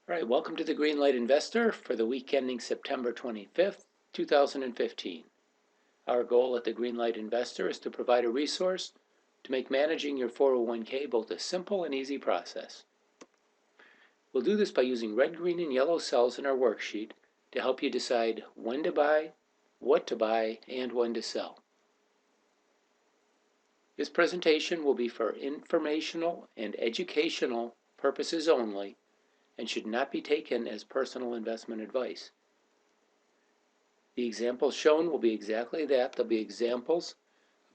All right, welcome to the GreenLight Investor for the week ending September 25th, 2015. Our goal at the GreenLight Investor is to provide a resource to make managing your 401k both a simple and easy process. We'll do this by using red, green, and yellow cells in our worksheet to help you decide when to buy, what to buy, and when to sell. This presentation will be for informational and educational purposes only and should not be taken as personal investment advice. The examples shown will be exactly that. They'll be examples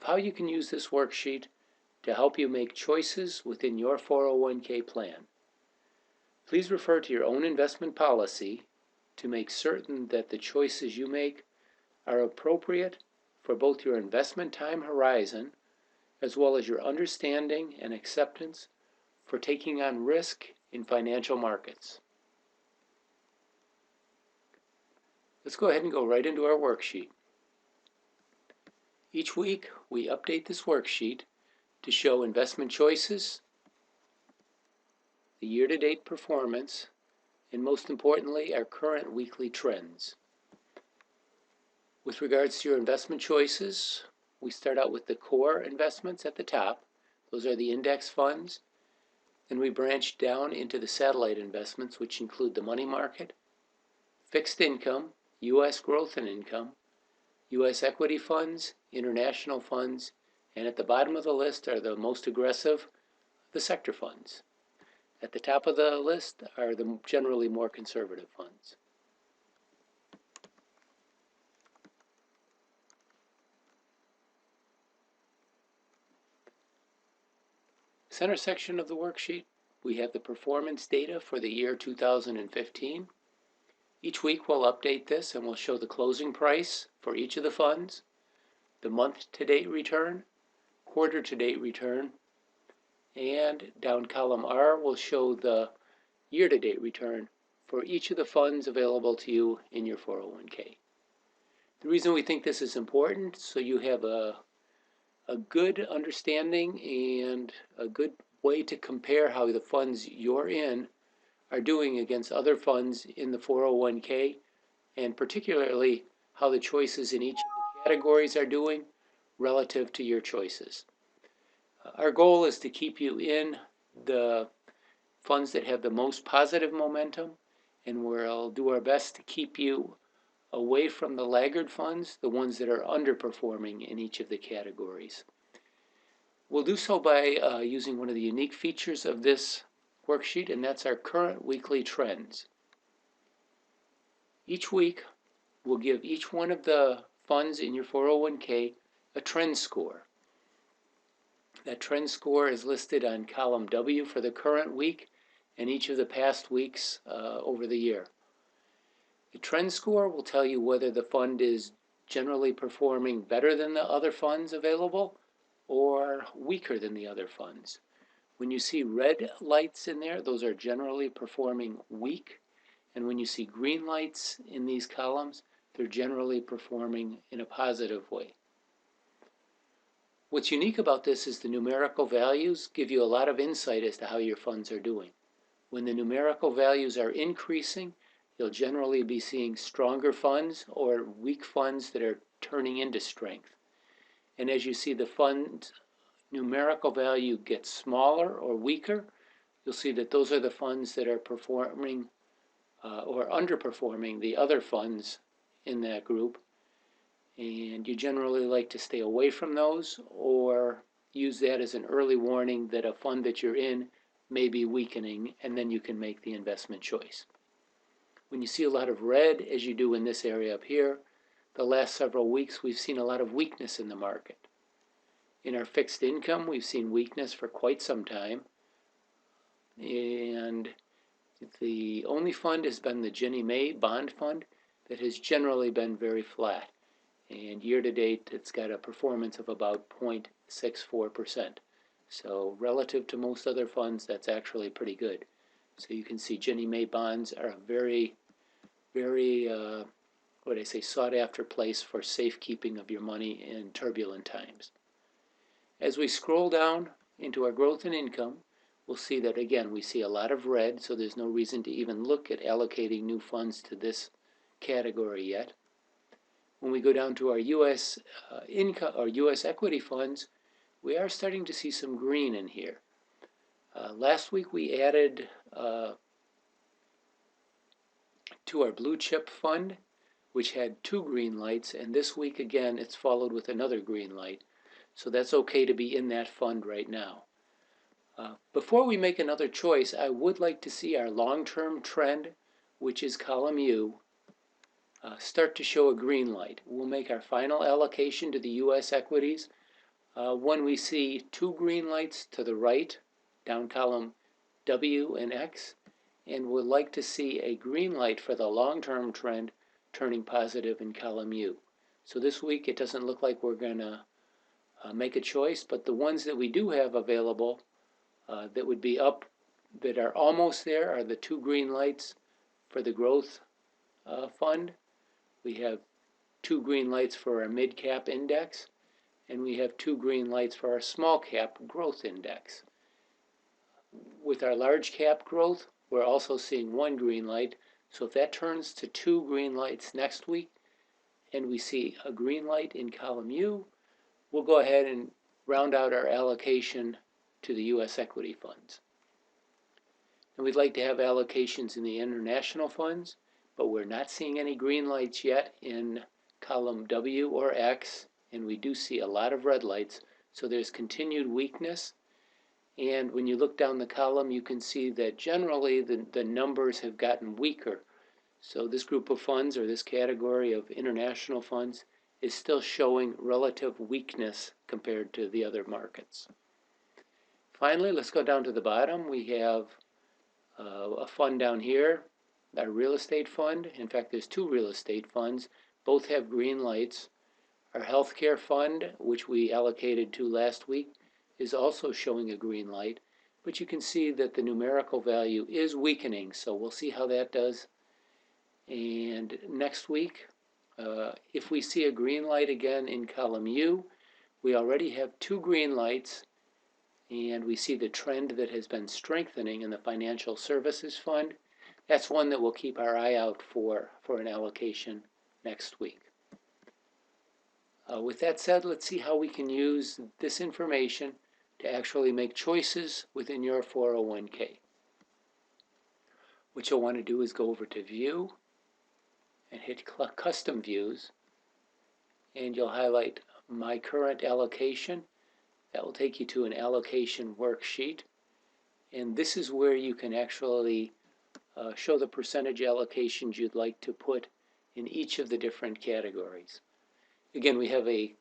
of how you can use this worksheet to help you make choices within your 401k plan. Please refer to your own investment policy to make certain that the choices you make are appropriate for both your investment time horizon as well as your understanding and acceptance for taking on risk in financial markets. Let's go ahead and go right into our worksheet. Each week, we update this worksheet to show investment choices, the year-to-date performance, and most importantly, our current weekly trends. With regards to your investment choices, we start out with the core investments at the top. Those are the index funds. Then we branch down into the satellite investments, which include the money market, fixed income, U.S. growth and income, U.S. equity funds, international funds, and at the bottom of the list are the most aggressive, the sector funds. At the top of the list are the generally more conservative funds. Center section of the worksheet, we have the performance data for the year 2015. Each week we'll update this and we'll show the closing price for each of the funds, the month-to-date return, quarter-to-date return, and down column R will show the year-to-date return for each of the funds available to you in your 401k. The reason we think this is important so you have a good understanding and a good way to compare how the funds you're in are doing against other funds in the 401k, and particularly how the choices in each of the categories are doing relative to your choices. Our goal is to keep you in the funds that have the most positive momentum, and we'll do our best to keep you away from the laggard funds, the ones that are underperforming in each of the categories. We'll do so by using one of the unique features of this worksheet, and that's our current weekly trends. Each week, we'll give each one of the funds in your 401k a trend score. That trend score is listed on column W for the current week and each of the past weeks over the year. The trend score will tell you whether the fund is generally performing better than the other funds available or weaker than the other funds. When you see red lights in there, those are generally performing weak. And when you see green lights in these columns, they're generally performing in a positive way. What's unique about this is the numerical values give you a lot of insight as to how your funds are doing. When the numerical values are increasing, you'll generally be seeing stronger funds or weak funds that are turning into strength. And as you see the fund numerical value get smaller or weaker, you'll see that those are the funds that are performing or underperforming the other funds in that group. And you generally like to stay away from those or use that as an early warning that a fund that you're in may be weakening, and then you can make the investment choice. When you see a lot of red, as you do in this area up here, the last several weeks we've seen a lot of weakness in the market. In our fixed income, we've seen weakness for quite some time, and the only fund has been the Ginnie Mae bond fund that has generally been very flat. And year to date, it's got a performance of about 0.64%. So relative to most other funds, that's actually pretty good. So you can see Ginnie Mae bonds are a very sought after place for safekeeping of your money in turbulent times. As we scroll down into our growth and income, we'll see that again, we see a lot of red, so there's no reason to even look at allocating new funds to this category yet. When we go down to our U.S. Income or U.S. equity funds, we are starting to see some green in here. Last week we added to our blue chip fund, which had 2 green lights, and this week again it's followed with another green light. So that's okay to be in that fund right now. Before we make another choice, I would like to see our long-term trend, which is column U, start to show a green light. We'll make our final allocation to the U.S. equities when we see 2 green lights to the right, down column W and X, and we'd like to see a green light for the long-term trend turning positive in column U. So this week it doesn't look like we're going to make a choice, but the ones that we do have available that would be up, that are almost there, are the 2 green lights for the growth fund. We have 2 green lights for our mid-cap index, and we have 2 green lights for our small-cap growth index. With our large-cap growth, we're also seeing 1 green light, so if that turns to 2 green lights next week, and we see a green light in column U, we'll go ahead and round out our allocation to the U.S. equity funds. And we'd like to have allocations in the international funds, but we're not seeing any green lights yet in column W or X, and we do see a lot of red lights, so there's continued weakness. And when you look down the column, you can see that generally the numbers have gotten weaker. So this group of funds, or this category of international funds, is still showing relative weakness compared to the other markets. Finally, let's go down to the bottom. We have a fund down here, our real estate fund. In fact, there's 2 real estate funds. Both have green lights. Our healthcare fund, which we allocated to last week, is also showing a green light. But you can see that the numerical value is weakening, so we'll see how that does. And next week, if we see a green light again in column U, we already have 2 green lights, and we see the trend that has been strengthening in the financial services fund. That's one that we'll keep our eye out for an allocation next week. With that said, let's see how we can use this information to actually make choices within your 401k. What you'll want to do is go over to View and hit Custom Views, and you'll highlight My Current Allocation. That will take you to an allocation worksheet, and this is where you can actually show the percentage allocations you'd like to put in each of the different categories. Again, we have a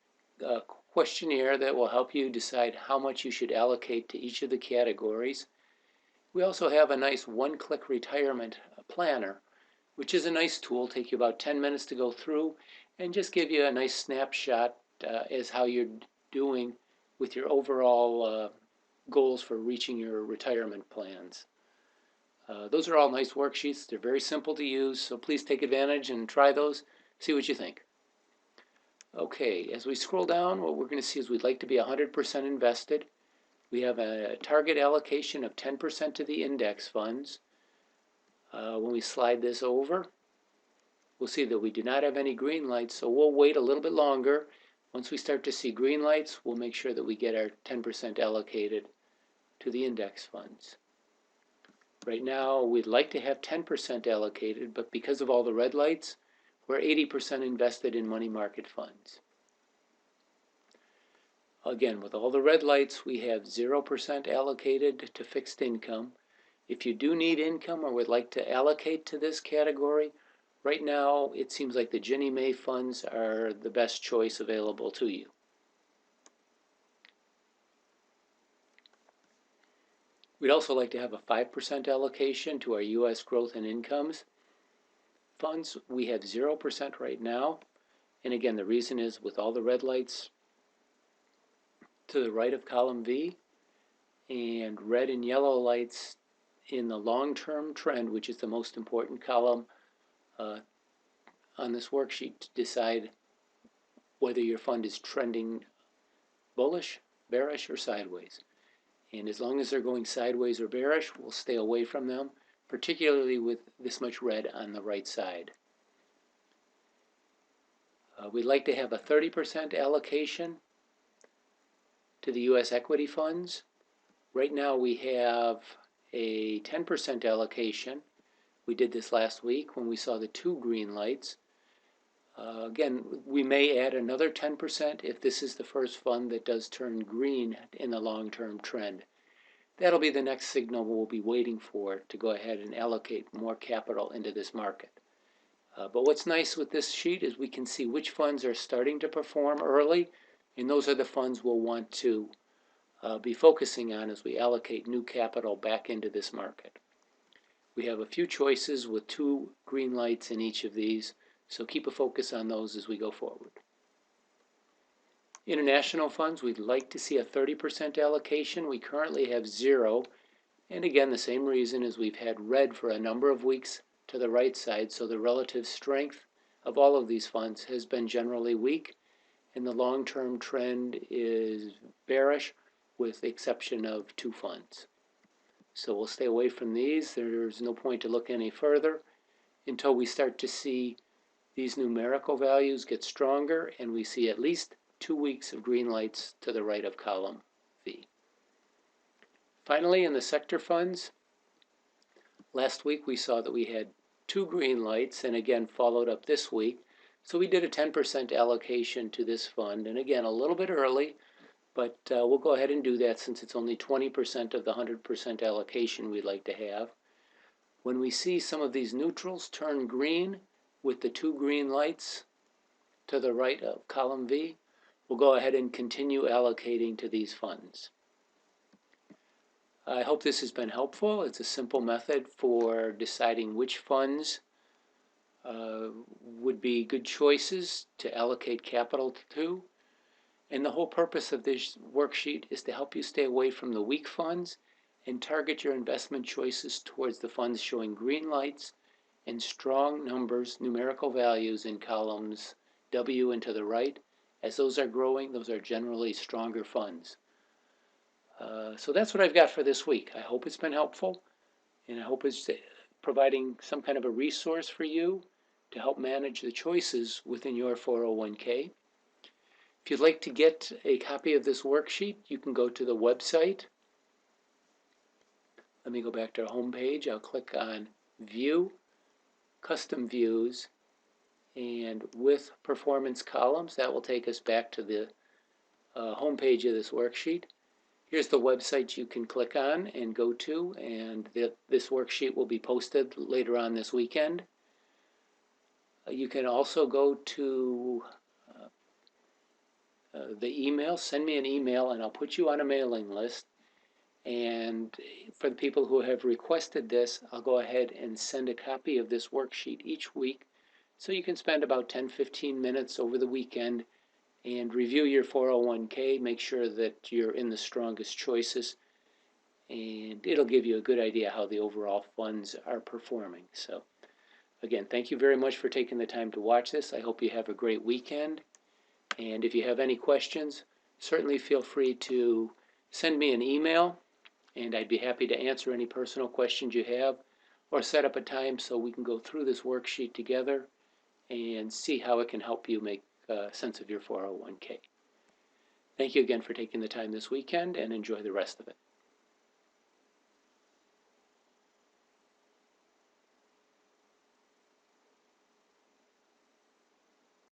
questionnaire that will help you decide how much you should allocate to each of the categories. We also have a nice one-click retirement planner, which is a nice tool. Take you about 10 minutes to go through and just give you a nice snapshot as how you're doing with your overall goals for reaching your retirement plans. Those are all nice worksheets. They're very simple to use, so please take advantage and try those. See what you think. Okay, as we scroll down, what we're going to see is we'd like to be 100% invested. We have a target allocation of 10% to the index funds. When we slide this over, we'll see that we do not have any green lights, so we'll wait a little bit longer. Once we start to see green lights, we'll make sure that we get our 10% allocated to the index funds. Right now, we'd like to have 10% allocated, but because of all the red lights, we're 80% invested in money market funds. Again, with all the red lights, we have 0% allocated to fixed income. If you do need income or would like to allocate to this category, right now it seems like the Ginnie Mae funds are the best choice available to you. We'd also like to have a 5% allocation to our U.S. growth and incomes funds. We have 0% right now. And again, the reason is with all the red lights to the right of column V and red and yellow lights in the long-term trend, which is the most important column on this worksheet to decide whether your fund is trending bullish, bearish, or sideways. And as long as they're going sideways or bearish, we'll stay away from them, particularly with this much red on the right side. We'd like to have a 30% allocation to the U.S. equity funds. Right now we have a 10% allocation. We did this last week when we saw the two green lights. Again, we may add another 10% if this is the first fund that does turn green in the long-term trend. That'll be the next signal we'll be waiting for to go ahead and allocate more capital into this market. But what's nice with this sheet is we can see which funds are starting to perform early, and those are the funds we'll want to be focusing on as we allocate new capital back into this market. We have a few choices with two green lights in each of these, so keep a focus on those as we go forward. International funds, we'd like to see a 30% allocation. We currently have 0, and again, the same reason is we've had red for a number of weeks to the right side, so the relative strength of all of these funds has been generally weak, and the long-term trend is bearish with the exception of 2 funds. So we'll stay away from these. There's no point to look any further until we start to see these numerical values get stronger and we see at least 2 weeks of green lights to the right of column V. Finally, in the sector funds, last week we saw that we had 2 green lights and again followed up this week. So we did a 10% allocation to this fund, and again a little bit early, but we'll go ahead and do that since it's only 20% of the 100% allocation we'd like to have. When we see some of these neutrals turn green with the 2 green lights to the right of column V, we'll go ahead and continue allocating to these funds. I hope this has been helpful. It's a simple method for deciding which funds would be good choices to allocate capital to. And the whole purpose of this worksheet is to help you stay away from the weak funds and target your investment choices towards the funds showing green lights and strong numbers, numerical values in columns W and to the right. As those are growing, those are generally stronger funds. So that's what I've got for this week. I hope it's been helpful, and I hope it's providing some kind of a resource for you to help manage the choices within your 401k. If you'd like to get a copy of this worksheet, you can go to the website. Let me go back to our home page. I'll click on View, Custom Views, and with Performance Columns. That will take us back to the home page of this worksheet. Here's the website you can click on and go to, and this worksheet will be posted later on this weekend. You can also go to the email, send me an email, and I'll put you on a mailing list. And for the people who have requested this, I'll go ahead and send a copy of this worksheet each week, so you can spend about 10-15 minutes over the weekend and review your 401k, make sure that you're in the strongest choices, and it'll give you a good idea how the overall funds are performing. So again, thank you very much for taking the time to watch this. I hope you have a great weekend. And if you have any questions, certainly feel free to send me an email, and I'd be happy to answer any personal questions you have, or set up a time so we can go through this worksheet together and see how it can help you make sense of your 401k. Thank you again for taking the time this weekend, and enjoy the rest of it.